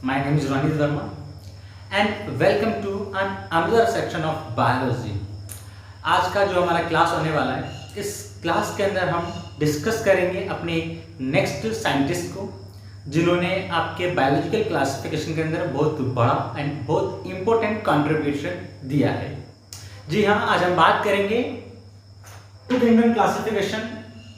My name is Ronit Verma and welcome to another section of biology. आज का जो हमारा क्लास होने वाला है, इस क्लास के अंदर हम डिस्कस करेंगे अपने नेक्स्ट साइंटिस्ट को जिन्होंने आपके बायोलॉजिकल क्लासिफिकेशन के अंदर बहुत बड़ा एंड बहुत इंपॉर्टेंट कंट्रीब्यूशन दिया है। जी हाँ, आज हम बात करेंगे टू किंगडम क्लासिफिकेशन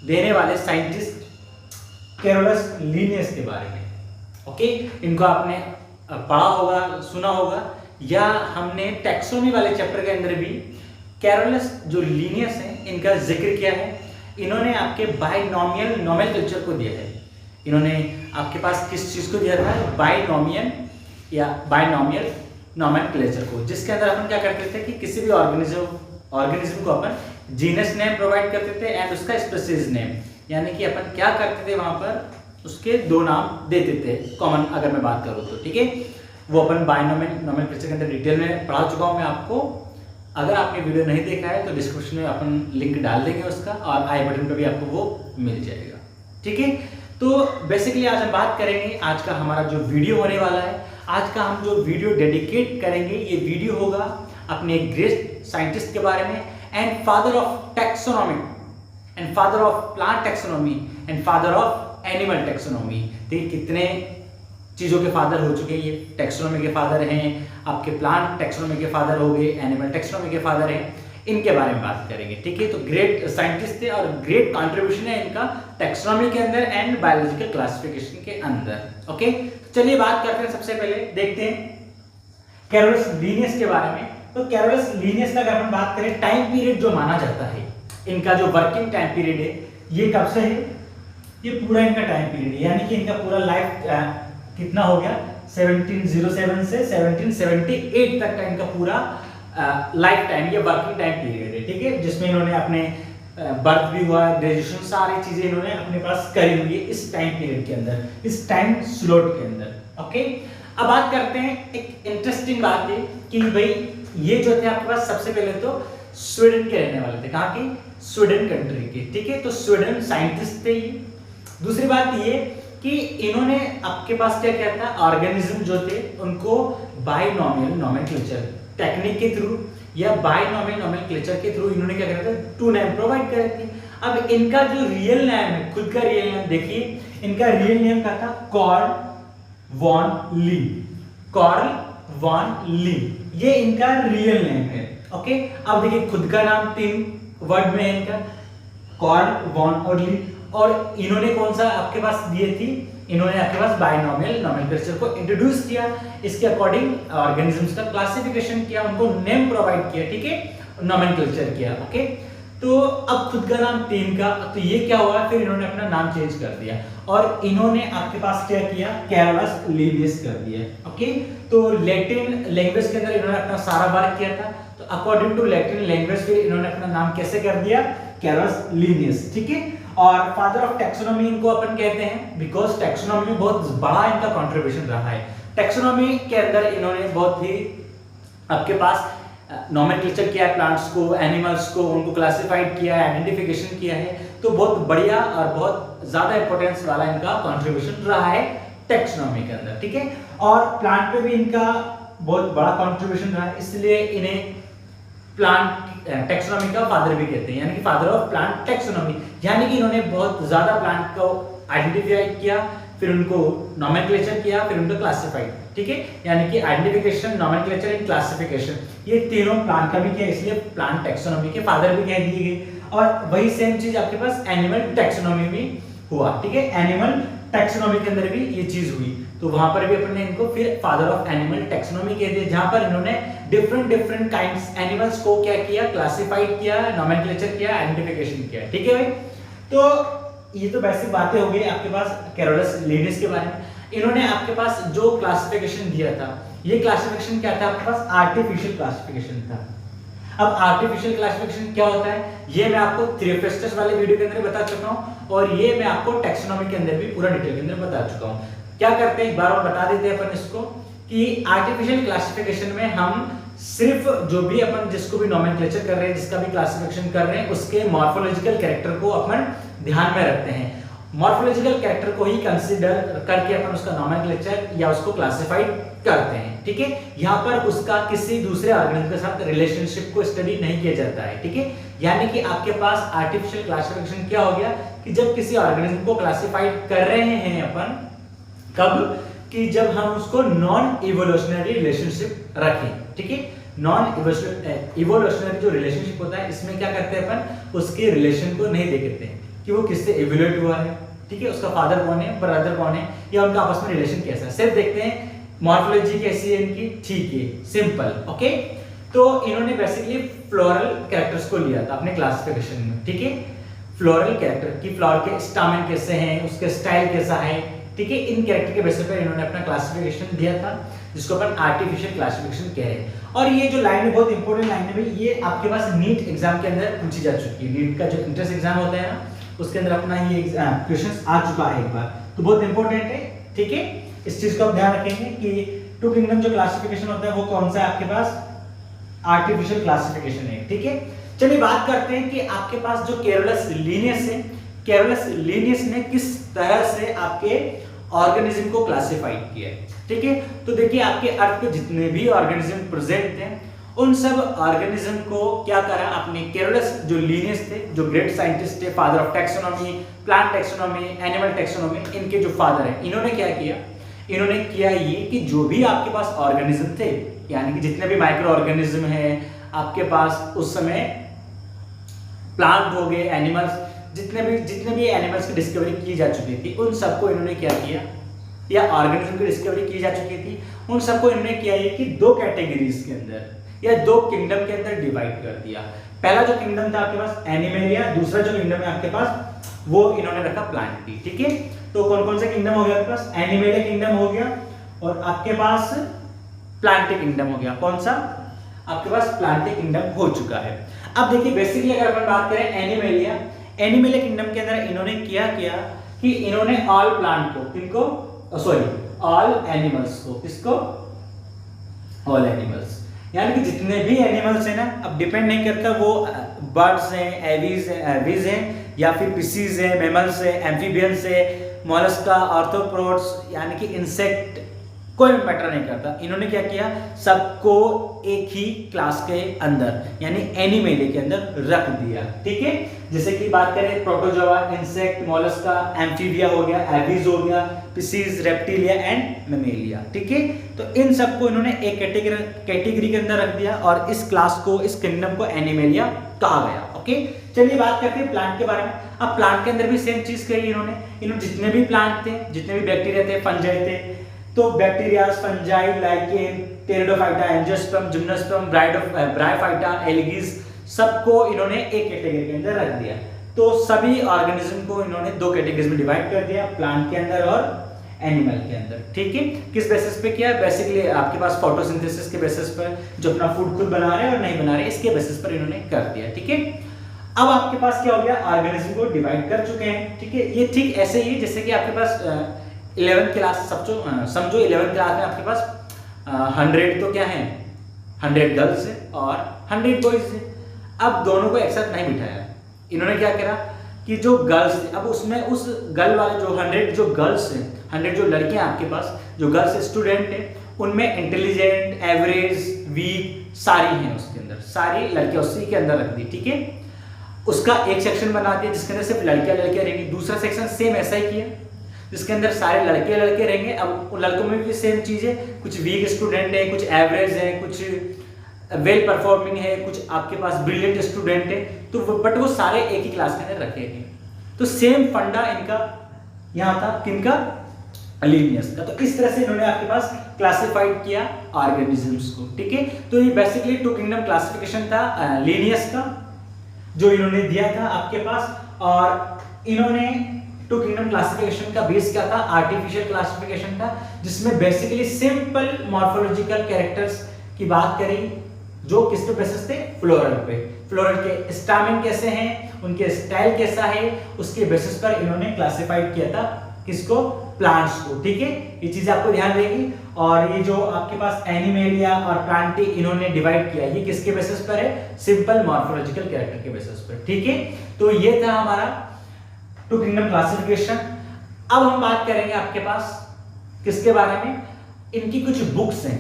देने वाले साइंटिस्ट कैरोलस लिनियस के बारे में। ओके, इनको आपने पढ़ा होगा, सुना होगा, या हमने टैक्सोनॉमी वाले चैप्टर के अंदर भी कैरोलस जो लिनियस है इनका जिक्र किया है। इन्होंने आपके बाइनोमियल नोमेनक्लेचर को दिया है। इन्होंने आपके पास किस चीज को दिया था? बाइनोमियल या बाइनोमियल नोमेनक्लेचर को, जिसके अंदर अपन क्या करते थे कि किसी भी ऑर्गेनिज्म को अपन जीनस नेम प्रोवाइड करते थे एंड उसका स्पीशीज नेम, यानी कि अपन क्या करते थे वहां पर उसके दो नाम देते थे कॉमन। अगर मैं बात करूं तो ठीक है, वो अपन बाइनोमियल नोमेनक्लेचर के अंदर डिटेल में पढ़ा चुका हूं मैं आपको। अगर आपने वीडियो नहीं देखा है तो डिस्क्रिप्शन में अपन लिंक डाल देंगे उसका, और आई बटन पे भी आपको वो मिल जाएगा। ठीक है, तो बेसिकली आज हम बात करेंगे, आज का हमारा जो वीडियो होने वाला है, आज का हम जो वीडियो डेडिकेट करेंगे, ये वीडियो होगा अपने ग्रेट साइंटिस्ट के बारे में and father of taxonomy and father of plant taxonomy and father of animal taxonomy. देखिए कितने चीजों के फादर हो चुके हैं। ये टैक्सोनॉमी के फादर हैं, आपके प्लांट टैक्सोनॉमी के फादर हो गए, एनिमल टैक्सोनॉमी के फादर हैं, इनके बारे में बात करेंगे। ठीक है, तो ग्रेट साइंटिस्ट थे और ग्रेट कंट्रीब्यूशन है इनका टैक्सोनॉमी के अंदर एंड बायोलॉजिकल क्लासिफिकेशन के अंदर। ओके, तो चलिए बात करते हैं। सबसे पहले देखते हैं कैरोलस लिनियस के बारे में। तो कैरोलस लिनियस का अगर अपन बात करें, टाइम पीरियड जो माना जाता है, इनका जो वर्किंग टाइम पीरियड है, ये कब से है? ये पूरा इनका टाइम पीरियड है, यानी कि इनका पूरा लाइफ कितना हो गया? 1707 से 1778 तक का इनका पूरा लाइफ टाइम, ये वर्किंग टाइम पीरियड है। ठीक है, जिसमें इन्होंने अपने बर्थ भी हुआ, ग्रेजुएशन, सारी चीजें इन्होंने अपने पास करी हुई है इस टाइम पीरियड के अंदर, इस टाइम स्लॉट के अंदर। ओके, अब बात करते हैं, एक इंटरेस्टिंग बात है कि भाई ये जो थे आपके पास सबसे पहले तो स्वीडन के रहने वाले थे। कहाँ के? स्वीडन कंट्री के। ठीक है, तो स्वीडन साइंटिस्ट थे ये। दूसरी बात ये कि इन्होंने आपके पास क्या किया था? ऑर्गेनिज्म जो थे उनको बाइनोमियल नोमेनक्लेचर टेक्निक के थ्रू या बाइनोमियल नोमेनक्लेचर के थ्रू इन्होंने क्या किया था? टू नेम प्रोवाइड करे थे। अब इनका जो रियल नेम है, खुद का रियल नेम देखिए, इनका रियल नेम क्या था? कार्ल वॉन ली। कार्ल वॉन ली, ये इनका रियल नेम है। ओके, अब देखिए खुद का नाम 3 वर्ड में है इनका, कार्ल वॉन और ली। और इन्होंने कौन सा आपके पास दिए थी? इन्होंने आपके पास बाइनोमियल नोमेनक्लेचर को इंट्रोड्यूस किया, इसके अकॉर्डिंग ऑर्गेनिजम्स का क्लासिफिकेशन किया, उनको नेम प्रोवाइड किया। ठीक है, नोमेनक्लेचर किया। ओके, तो अब खुद का नाम 3 का, तो ये क्या हुआ? फिर इन्होंने अपना नाम चेंज कर दिया और इन्होंने आपके पास क्या किया? कैरोलस लिनियस कर दिया। ओके, तो लैटिन लैंग्वेज के अंदर इन्होंने अपना सारा वर्क किया था, तो अकॉर्डिंग टू लैटिन लैंग्वेज फिर इन्होंने अपना नाम कैसे कर दिया? Carolus Linnaeus. ठीक है, और फादर ऑफ टैक्सोनॉमी इनको अपन कहते हैं बिकॉज टैक्सोनॉमी में बहुत बड़ा इनका कंट्रीब्यूशन रहा है। टैक्सोनॉमी के अंदर इन्होंने बहुत ही आपके पास नोमेनक्लेचर किया है, प्लांट्स को, एनिमल्स को, उनको क्लासिफाइड किया है, आइडेंटिफिकेशन किया है, तो बहुत बढ़िया और बहुत ज्यादा इंपॉर्टेंस वाला इनका कंट्रीब्यूशन रहा है टैक्सोनॉमी के अंदर। ठीक है, और प्लांट पे भी इनका बहुत बड़ा कंट्रीब्यूशन रहा है, इसलिए इन्हें प्लांट टैक्सोनॉमी का फादर भी कहते हैं, यानी कि फादर ऑफ प्लांट टैक्सोनॉमी। यानी कि इन्होंने बहुत ज्यादा प्लांट को आइडेंटिफाई किया, फिर उनको नोमेनक्लेचर किया, फिर उनको क्लासिफाइड। ठीक है, यानी कि आइडेंटिफिकेशन, नोमेनक्लेचर एंड क्लासिफिकेशन, ये तीनों प्लांट का भी किया, इसलिए प्लांट टैक्सोनॉमी के फादर भी कह दिए गए। और वही सेम चीज आपके पास एनिमल टैक्सोनॉमी में हुआ। ठीक है, एनिमल टैक्सोनॉमी के अंदर भी ये चीज हुई, तो वहां पर भी अपन ने इनको फिर फादर ऑफ एनिमल टैक्सोनॉमी कह दिया, जहां पर इन्होंने डिफरेंट काइंड्स एनिमल्स को क्या किया? क्लासिफाइड किया, नोमेनक्लेचर किया, आइडेंटिफिकेशन किया। ठीक है भाई, तो ये तो बेसिक बातें हो गई आपके पास कैरोलस लिनियस के बारे में। इन्होंने आपके पास जो क्लासिफिकेशन दिया था, ये क्लासिफिकेशन क्या था? आपके पास आर्टिफिशियल क्लासिफिकेशन था। अब आर्टिफिशियल क्लासिफिकेशन क्या होता है, ये मैं आपको थ्योफेस्टस वाले वीडियो के अंदर बता चुका हूं, और ये मैं आपको टैक्सोनॉमी के अंदर भी पूरा डिटेल के अंदर बता चुका हूं। क्या करते हैं, एक बार और बता देते हैं अपन इसको, कि आर्टिफिशियल क्लासिफिकेशन में हम सिर्फ जो भी अपन जिसको भी नोमेनक्लेचर कर रहे हैं, जिसका भी क्लासिफिकेशन कर रहे हैं, उसके मॉर्फोलॉजिकल कैरेक्टर को अपन ध्यान में रखते हैं, मॉर्फोलॉजिकल कैरेक्टर को ही कंसीडर करके अपन उसका नॉमेनक्लेचर या उसको क्लासिफाइड करते हैं, ठीक है। यहाँ पर उसका किसी दूसरे ऑर्गेनिज्म के साथ रिलेशनशिप को स्टडी नहीं किया जाता है, ठीक है। यानी कि आपके पास आर्टिफिशियल क्लासिफिकेशन क्या हो गया कि जब किसी ऑर्गेनिज्म को क्लासिफाइड कर रहे हैं अपन, कब कि जब हम उसको नॉन इवोल्यूशनरी रिलेशनशिप रखें, ठीक है। नॉन इवोल्यूशनरी जो रिलेशनशिप होता है इसमें क्या करते हैं अपन, उसके रिलेशन को नहीं देखते हैं कि वो किससे इवोल्यूट हुआ है, ठीक है, उसका फादर कौन है, ब्रदर कौन है, या उनका आपस में रिलेशन कैसा है, सिर्फ देखते हैं मॉर्फोलॉजी कैसी है इनकी, ठीक है, सिंपल, ओके। तो इन्होंने बेसिकली फ्लोरल कैरेक्टर्स को लिया था अपने क्लासिफिकेशन में, ठीक है। फ्लोरल कैरेक्टर की फ्लावर के स्टामेन कैसे हैं, उसके स्टाइल कैसा है, ठीक है, इन कैरेक्टर के बेसिस पर इन्होंने अपना क्लासिफिकेशन दिया था, जिसको अपन आर्टिफिशियल क्लासिफिकेशन कह रहे हैं। और ये जो लाइन है बहुत इंपॉर्टेंट लाइन है भाई, ये आपके पास नीट एग्जाम के अंदर पूछी जा चुकी है। नीट का जो इंट्रेंस एग्जाम होता है ना, उसके अंदर अपना ये क्वेश्चंस आ चुका है एक बार, तो बहुत इंपॉर्टेंट है, ठीक है। इस चीज को आप ध्यान रखेंगे कि टू किंगडम जो क्लासिफिकेशन होता है वो कौन सा है आपके पास, आर्टिफिशियल क्लासिफिकेशन है, ठीक है। चलिए बात करते हैं कि आपके पास जो कैरोलस लीनियस है, कैरोलस लीनियस ने किस तरह से आपके ऑर्गेनिज्म को क्लासिफाइड किया है, ठीक है। तो देखिए आपके अर्थ पे जितने भी ऑर्गेनिज्म प्रेजेंट थे उन सब ऑर्गेनिज्म को क्या करा आपने, कैरोलस जो लीनियस थे, जो ग्रेट साइंटिस्ट थे, father of taxonomy, plant taxonomy, animal taxonomy, इनके जो फादर है, इन्होंने क्या किया, इन्होंने किया ये कि जो भी आपके पास ऑर्गेनिज्म थे, यानी कि जितने भी माइक्रो ऑर्गेनिज्म है आपके पास उस समय, प्लांट हो गए, एनिमल्स, जितने भी एनिमल्स की डिस्कवरी की जा चुकी थी उन सबको इन्होंने क्या किया, या ऑर्गेनिज्म की डिस्कवरी की जा चुकी थी उन सबको इन्होंने किया ये कि दो कैटेगरीज के अंदर या दो किंगडम के अंदर डिवाइड कर दिया। पहला जो किंगडम था आपके पास एनिमेलिया, दूसरा जो किंगडम है आपके पास वो इन्होंने रखा प्लांटी, ठीक है। तो कौन कौन से किंगडम हो गया आपके पास, एनिमेलिया किंगडम हो गया और आपके पास प्लांटी किंगडम हो गया। कौन सा, आपके पास प्लांटी किंगडम हो चुका है। अब देखिए बेसिकली अगर अपन बात करें एनिमेलिया, एनिमेलिया किंगडम के अंदर इन्होंने किया कि इन्होंने ऑल प्लांट को, किनको, सॉरी ऑल एनिमल्स को, किसको, ऑल एनिमल्स, यानी कि जितने भी एनिमल्स हैं ना, अब डिपेंड नहीं करता वो बर्ड्स हैं, एवीज हैं या फिर पिसीज हैं, मैमल्स हैं, एम्फीबियंस है, मोलस्का, आर्थ्रोपोड्स, यानी कि इंसेक्ट, कोई मैटर नहीं करता। इन्होंने क्या किया, सबको एक ही क्लास के अंदर यानी एनिमेलिया के अंदर रख दिया, ठीक है। जैसे कि बात करें प्रोटोजोआ, इंसेक्ट, मोलस्का, एम्फीबिया हो गया, एविज हो गया, पिसीज, रेप्टिलिया एंड मेमेलिया, ठीक है। तो इन सबको इन्होंने एक कैटेगरी के अंदर रख दिया और इस क्लास को, इस किंगडम को एनिमेलिया कहा गया, ओके। चलिए बात करते हैं प्लांट के बारे में। अब प्लांट के अंदर भी सेम चीज कही इन्होंने जितने भी प्लांट थे, जितने भी बैक्टीरिया थे, फंजाई थे, तो bacteria, fungi, lichen, pteridophyta, angiosperm, gymnosperm, bryophyta, algae, सबको इन्होंने एक कैटेगरी के अंदर रख दिया। तो सभी ऑर्गेनिज्म को इन्होंने दो कैटेगरीज में डिवाइड कर दिया, प्लांट के अंदर और एनिमल के अंदर, ठीक है। किस बेसिस पे किया, बेसिकली आपके पास फोटोसिंथेसिस के बेसिस पर, जो अपना फूड खुद बना रहे हैं और नहीं बना रहे इसके बेसिस पर इन्होंने कर दिया, ठीक है। अब आपके पास क्या हो गया, ऑर्गेनिज्म को डिवाइड कर चुके हैं, ठीक है। ये ठीक ऐसे ही जैसे कि आपके पास 11th क्लास समझो 11th क्लास में आपके पास 100 तो क्या है, 100 गर्ल्स है और 100 बॉयज है। अब दोनों को एक साथ नहीं बिठाया, इन्होंने क्या करा कि जो गर्ल्स थे, अब उसमें उस गर्ल वाले जो 100 जो गर्ल्स हैं, 100 जो लड़कियां आपके पास, जो गर्ल्स स्टूडेंट है, उनमें इंटेलिजेंट, एवरेज, वीक सारी हैं उसके अंदर, सारी लड़कियां उसी के अंदर रख दी, ठीक है। उसका एक सेक्शन बना दिया जिसके अंदर सिर्फ लड़कियां रहेंगी, दूसरा सेक्शन सेम ऐसा ही किया जिसके अंदर सारे लड़के रहेंगे। अब उन लड़कों में भी सेम चीज है, कुछ वीक स्टूडेंट है, कुछ एवरेज है, कुछ वेल परफॉर्मिंग है, कुछ आपके पास ब्रिलियंट स्टूडेंट है, तो बट वो सारे एक ही क्लास के अंदर रखे गए। तो सेम फंडा इनका यहाँ था, किनका, लीनियस का। तो इस तरह से इन्होंने आपके पास क्लासिफाइड किया ऑर्गेनिजम्स को, ठीक है। तो ये बेसिकली टू किंगडम क्लासिफिकेशन था लीनियस का, जो इन्होंने दिया था आपके पास। और इन्होंने टू किंगडम क्लासिफिकेशन का बेस क्या था, आर्टिफिशियल क्लासिफिकेशन था, जिसमें बेसिकली सिंपल मॉर्फोलॉजिकल कैरेक्टर्स की बात करी, जो किस पे बेसिस थे, फ्लोरल पे। फ्लोरल के स्टामेन कैसे हैं, उनके स्टाइल कैसा है, उसके बेसिस पर इन्होंने क्लासिफाइड किया था किसको, प्लांट्स को, ठीक है। ये चीज आपको ध्यान रहेगी। और ये जो आपके पास एनिमेलिया और प्लांटी इन्होंने डिवाइड किया, ये किसके बेसिस पर है, सिंपल मॉर्फोलॉजिकल कैरेक्टर के बेसिस पर, ठीक है। तो ये था हमारा टू किंगडम क्लासिफिकेशन। अब हम बात करेंगे आपके पास किसके बारे में, इनकी कुछ बुक्स हैं,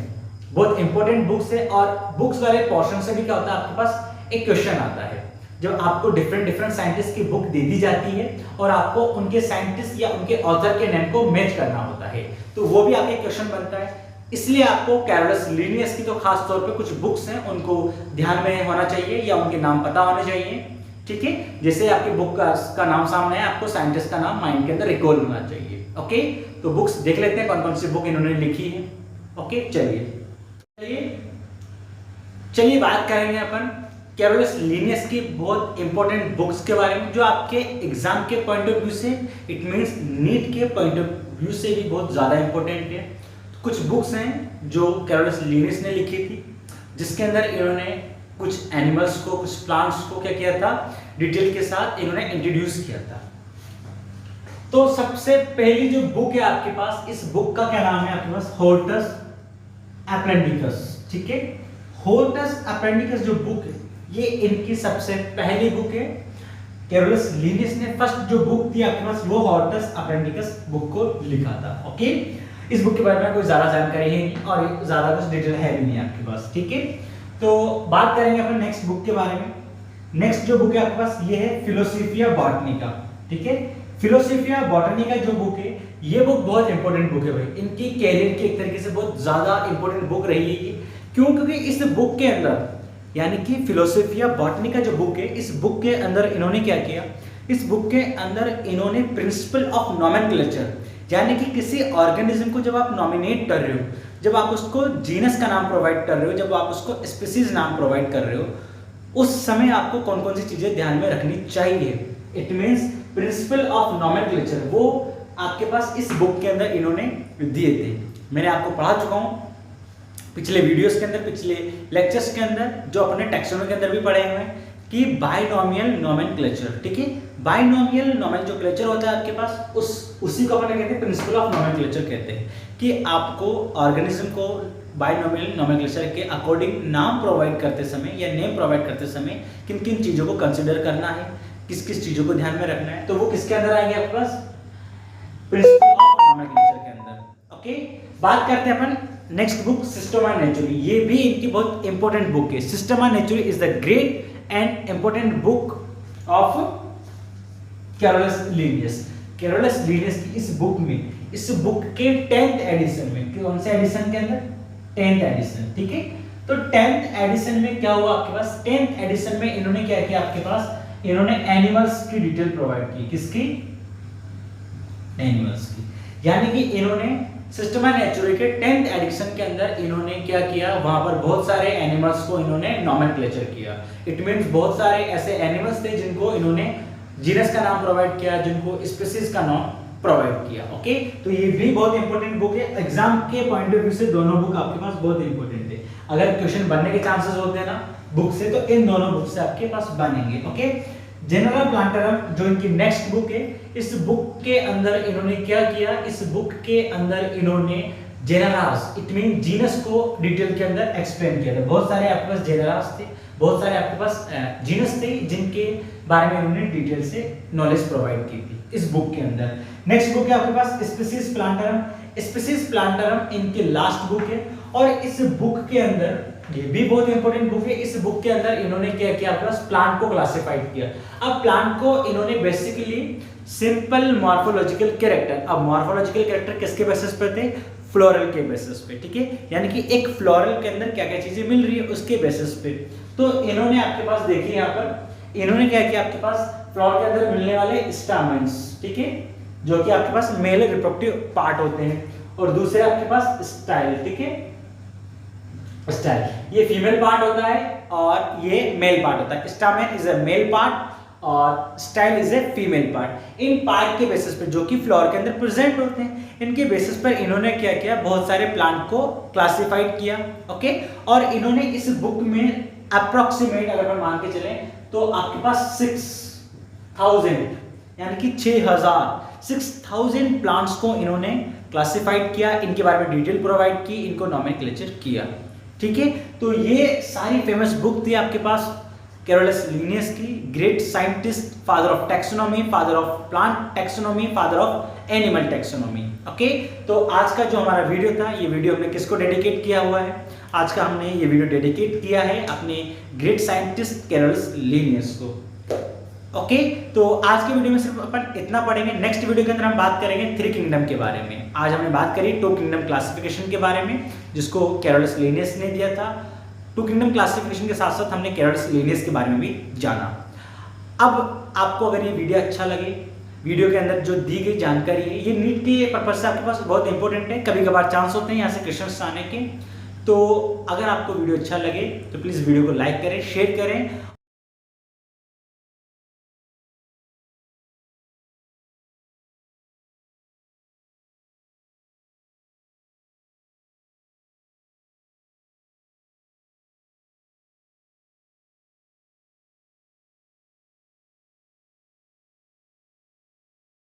बहुत इंपॉर्टेंट बुक्स है, और बुक्स वाले पोर्शन से भी क्या होता है आपके पास एक क्वेश्चन आता है जब आपको डिफरेंट साइंटिस्ट की बुक दे दी जाती है और आपको उनके साइंटिस्ट या उनके ऑथर के नेम को मैच करना होता है, तो वो भी आपके क्वेश्चन बनता है। इसलिए आपको कैरोलस लिनियस की तो खास तौर पे कुछ बुक्स हैं उनको ध्यान में होना चाहिए या उनके नाम पता होने चाहिए, ठीक है। जैसे आपकी बुक का नाम सामने है, आपको साइंटिस्ट का नाम माइंड के अंदर रिकॉल होना चाहिए। ओके, तो बुक्स देख लेते हैं कौन कौन सी बुक इन्होंने लिखी है। ओके, चलिए बात करेंगे अपन कैरोलस लिनियस की बहुत इंपॉर्टेंट बुक्स के बारे में, जो आपके एग्जाम के पॉइंट ऑफ व्यू से, इट मींस नीट के पॉइंट ऑफ व्यू से भी बहुत ज़्यादा इंपॉर्टेंट है। कुछ बुक्स हैं जो कैरोलस लिनियस ने लिखी थी, जिसके अंदर इन्होंने कुछ एनिमल्स को, कुछ प्लांट्स को क्या किया था, डिटेल के साथ इन्होंने इंट्रोड्यूस किया था। तो सबसे पहली जो बुक है आपके पास, इस बुक का क्या नाम है आपके पास, हॉर्टस अपेंडिकस, ठीक है। हॉर्टस अपेंडिकस जो बुक है, ये इनकी सबसे पहली बुक है। कैरोलस लिनियस ने फर्स्ट जो बुक थी आपके पास, वो हॉर्टस अपेंडिकस बुक को लिखा था। ओके, इस बुक के बारे में कोई ज्यादा जानकारी है नहीं और ज्यादा कुछ डिटेल है भी नहीं आपके पास, ठीक है। तो बात करेंगे अपन नेक्स्ट बुक के बारे में। नेक्स्ट जो बुक है आपके पास, ये है फिलोसोफिया बॉटनिका, ठीक है। फिलोसोफिया बॉटनिका जो बुक है, ये बुक बहुत इंपॉर्टेंट बुक है भाई, इनकी कैरियर की एक तरीके से बहुत ज्यादा इंपॉर्टेंट बुक रही है। क्यों? क्योंकि इस बुक के अंदर, यानी कि फिलोसोफिया बॉटनिका जो बुक है, इस बुक के अंदर इन्होंने क्या किया, इस बुक के अंदर इन्होंने प्रिंसिपल ऑफ नोमेनक्लेचर, यानी कि किसी ऑर्गेनिज्म को जब आप नॉमिनेट कर रहे हो, जब आप उसको जीनस का नाम प्रोवाइड कर रहे हो, जब आप उसको स्पीसीज नाम प्रोवाइड कर रहे हो, उस समय आपको कौन कौन सी चीजें ध्यान में रखनी चाहिए। It means principle of nomenclature, वो आपके पास इस बुक के अंदर इन्होंने दिए थे। मैंने आपको पढ़ा चुका हूं पिछले वीडियोस के अंदर, पिछले लेक्चर्स के अंदर, जो अपने टैक्सोनॉमी के अंदर भी पढ़े हुए हैं कि बाइनोमियल नोमेनक्लेचर, ठीक है। बाइनोमियल नोमेनक्लेचर होता है आपके पास, उसी को अपन कहते हैं प्रिंसिपल ऑफ नोमेनक्लेचर कहते हैं, कि आपको ऑर्गेनिज्म को बाइनोमियल नोमेनक्लेचर के अकॉर्डिंग नाम प्रोवाइड करते समय या नेम प्रोवाइड करते समय किन किन चीजों को कंसिडर करना है, किस किस चीजों को ध्यान में रखना है, तो वो किसके अंदर आएंगे आपके पास, प्रिंसिपल ऑफ नोमेनक्लेचर के अंदर। ओके, बात करते हैं अपन नेक्स्ट बुक, सिस्टेमा नेचुरी। ये भी इनकी बहुत इंपॉर्टेंट बुक है। Systema Naturae is the great and important book of Carolus Linnaeus. Carolus Linnaeus की इस बुक में, इस बुक के 10th एडिशन में, कौन से एडिशन के अंदर, 10th एडिशन, ठीक है। तो 10th एडिशन में क्या हुआ आपके पास, 10th एडिशन में इन्होंने क्या किया आपके पास, इन्होंने एनिमल्स की डिटेल प्रोवाइड की। किसकी? एनिमल्स की। यानी कि इन्होंने सिस्टेमा नेचुरी के 10th एडिशन के अंदर इन्होंने क्या किया, वहां पर बहुत सारे एनिमल्स को इन्होंने नोमेनक्लेचर किया। इट मींस बहुत सारे ऐसे एनिमल्स थे जिनको इन्होंने जीनस का नाम प्रोवाइड किया, जिनको स्पीसीज का नाम प्रोवाइड किया। ओके, तो ये भी बहुत इंपॉर्टेंट बुक है। एग्जाम के पॉइंट ऑफ व्यू से दोनों बुक आपके पास बहुत इंपॉर्टेंट है। अगर क्वेश्चन बनने के चांसेस होते हैं ना बुक से, तो इन दोनों बुक से आपके पास बनेंगे। ओके, जनरल प्लांटरम जो इनकी नेक्स्ट बुक है, इस बुक के अंदर इन्होंने क्या किया, इस बुक के अंदर इन्होंने जेनरास, इट मीन जीनस को डिटेल के अंदर एक्सप्लेन किया था। बहुत सारे आपके पास जेनरास थे, बहुत सारे आपके पास जीनस थे, जिनके बारे में इन्होंने डिटेल से नॉलेज प्रोवाइड की थी इस बुक के अंदर। नेक्स्ट बुक है आपके पास स्पीसीज प्लांटरम। स्पीसीज प्लांटरम इनकी लास्ट बुक है, और इस बुक के अंदर, ये भी बहुत इंपॉर्टेंट बुक है, इस बुक के अंदर इन्होंने क्या किया आपके पास, प्लांट को क्लासिफाइड किया। अब प्लांट को इन्होंने बेसिकली सिंपल मॉर्फोलॉजिकल कैरेक्टर, अब मॉर्फोलॉजिकल कैरेक्टर किसके बेसिस पे थे, फ्लोरल के बेसिस पे, ठीक है। यानी कि एक फ्लोरल के अंदर क्या क्या चीजें मिल रही है उसके बेसिस पे। तो इन्होंने आपके पास देखिए, यहाँ पर इन्होंने क्या किया आपके पास, फ्लावर के अंदर मिलने वाले स्टामेंस, ठीक है, जो कि आपके पास मेल रिप्रोडक्टिव पार्ट होते हैं, और दूसरे आपके पास स्टाइल, ठीक है, स्टाइल ये फीमेल पार्ट होता है और ये मेल पार्ट होता है। Stamen is a male part और style is a female part. इन पार्ट के बेसिस पर जो कि फ्लावर के अंदर प्रेजेंट होते हैं, इनके बेसिस पर इन्होंने क्या किया, बहुत सारे प्लांट को क्लासिफाइड किया। ओके, और इन्होंने इस बुक में अप्रोक्सीमेट अगर हम मान के चलें तो आपके पास 6000 यानी कि 6000 प्लांट्स को इन्होंने क्लासिफाइड किया, इनके बारे में डिटेल प्रोवाइड की, इनको नोमेनक्लेचर किया, ठीक है। तो ये सारी फेमस बुक थी आपके पास कैरोलस लिनियस की, great scientist, father of taxonomy, father of plant taxonomy, father of animal taxonomy. Okay, तो आज का जो हमारा वीडियो था, ये वीडियो हमने किसको डेडिकेट किया हुआ है? आज का हमने ये वीडियो डेडिकेट किया है अपने ग्रेट साइंटिस्ट कैरोलस लिनियस को। ओके, तो आज के वीडियो में सिर्फ अपन इतना पढ़ेंगे। नेक्स्ट वीडियो के अंदर हम बात करेंगे थ्री किंगडम के बारे में। आज हमने बात करी टू किंगडम क्लासिफिकेशन के बारे में, जिसको कैरोलस लिनियस ने दिया था। टू किंगडम क्लासिफिकेशन के साथ साथ हमने कैरोलस लिनियस के बारे में भी जाना। अब आपको अगर ये वीडियो अच्छा लगे, वीडियो के अंदर जो दी गई जानकारी है ये नीट के पर्पज से आपके पास बहुत इंपॉर्टेंट है, कभी कभार चांस होते हैं यहाँ से क्वेश्चंस आने के। तो अगर आपको वीडियो अच्छा लगे तो प्लीज़ वीडियो को लाइक करें, शेयर करें